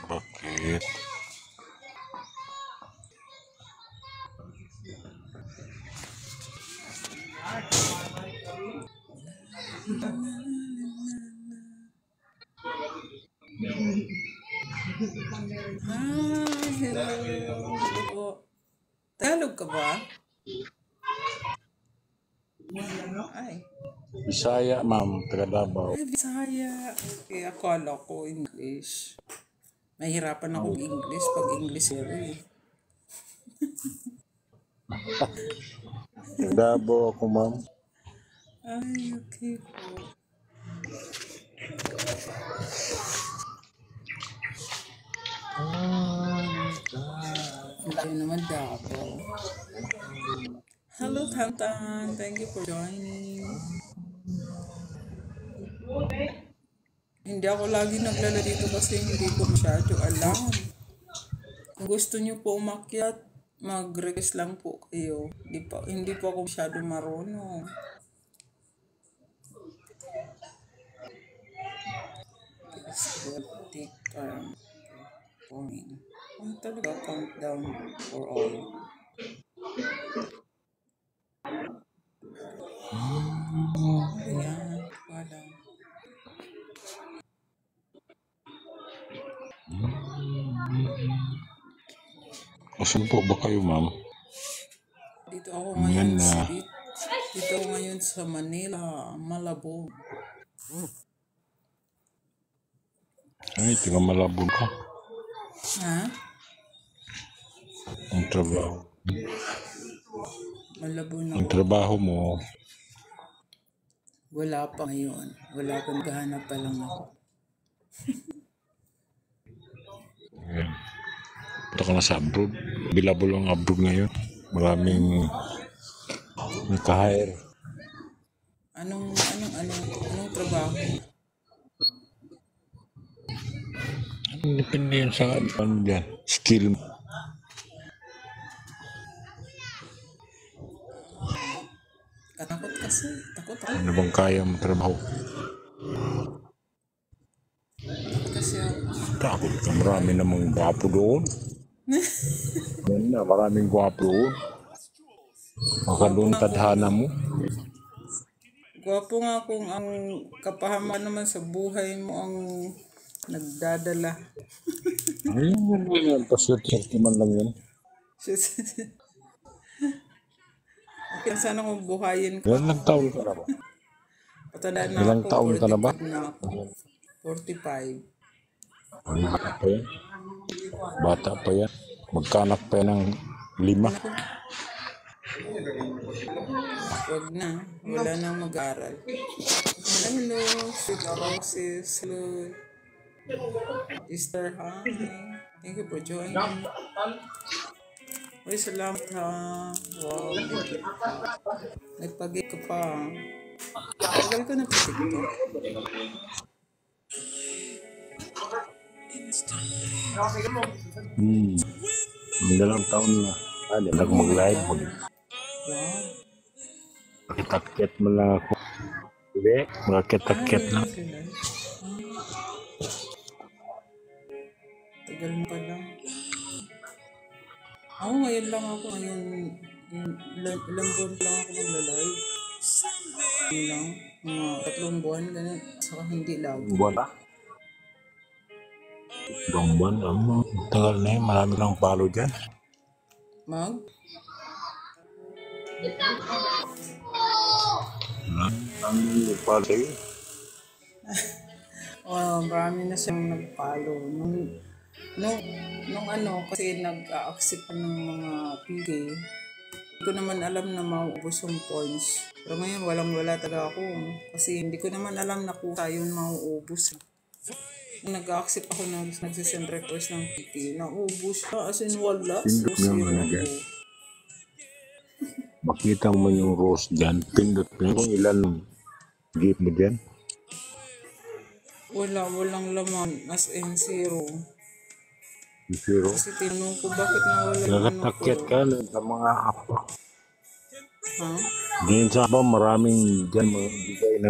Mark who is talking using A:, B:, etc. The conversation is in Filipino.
A: Bakit?
B: Hello. Tagalog ka ba? Ay.
A: Bisaya, ma'am. Taga Davao.
B: Ay, Bisaya. Okay, akala ko English. Mahirapan akong English pag English eh.
A: Taga Davao ako, ma'am.
B: Ay, okay po. Hindi naman Davao. Hello, Tantan. Thank you for joining. Hindi ako lagi naglala dito kasi hindi ko masyado alam. Kung gusto niyo po umakyat, mag-request lang po kayo. Hindi po ako masyado marunong. This will take time. Ano talaga countdown for all? Ayan, wala.
A: Asan po ba kayo, ma'am?
B: Dito ako ngayon sa Manila, Malabon.
A: Ay, taga Malabon ka.
B: Ha?
A: Ang trabaho.
B: Malabon
A: Ang
B: ako.
A: trabaho mo,
B: Wala pa ngayon. Wala pa, naghahanap pa lang ako.
A: punta ka na sa abroad. Bilabol ang abroad ngayon. Maraming naka-hire.
B: Anong trabaho?
A: Depende yun sa ano dyan. Skill mo.
B: Katakot kasi. Takot ako.
A: Ano bang kaya mo trabaho?
B: Kasi ako.
A: Takot ka. Marami namang gwapo doon. Yan na, maraming gwapo doon. Baka doon tadhana mo.
B: Gwapo nga kung ang kapahama naman sa buhay mo ang nagdadala.
A: Ayun, paswerte man lang yun.
B: Okay, sana kung buhayin ka.
A: Ilan lang taon ka na ba?
B: Patanda na
A: Ilang
B: ako.
A: taon ka na ba?
B: 45 na ako. 45.
A: Ang bata pa yan. Bata pa yan. Magkanak pa yan ng 5.
B: Wag na. Wala nang mag-aral. Hello, Sweet Roses. Hello. Easter, hi. Thank you for joining. Uy, salamat ha. Wow. Nagpag-gay ka pa. Tagal ko na pa dito.
A: Dalawang taon na. Hindi na ako mag-live.
B: Wow.
A: Makitakyat mo lang ako. Hindi, makitakyat lang.
B: Sila. Tagal mo pa lang. Ako ngayon lang ako. Ilang buwan lang ako mag-live. Ano lang. Mga 3 buwan. Ganun. Saka hindi lagi.
A: Buwan na. Ibang buwan. Tagal na yun. Marami lang follow dyan.
B: Mag?
A: Ang follow sa'yo.
B: Marami na siyang nag-follow. Nung kasi nag-accept ng mga PK, hindi ko naman alam na mauubos yung points. Pero ngayon, walang-wala talaga ako. Kasi hindi ko naman alam na kung tayo mauubos. Nag-accept ako na nagsisend request ng PK. Naubos siya. As in, wala.
A: Pindot mo yung mga dyan. Makita mo yung rose dyan. Pindot mo yung ilan gift mo dyan.
B: Walang laman. As in, 0.
A: Zero.
B: Kasi tinanong ko bakit nawala yung
A: Nagatakyat ka lang sa mga app.
B: Ha?
A: Diyan sa ba maraming dyan mga bigay ng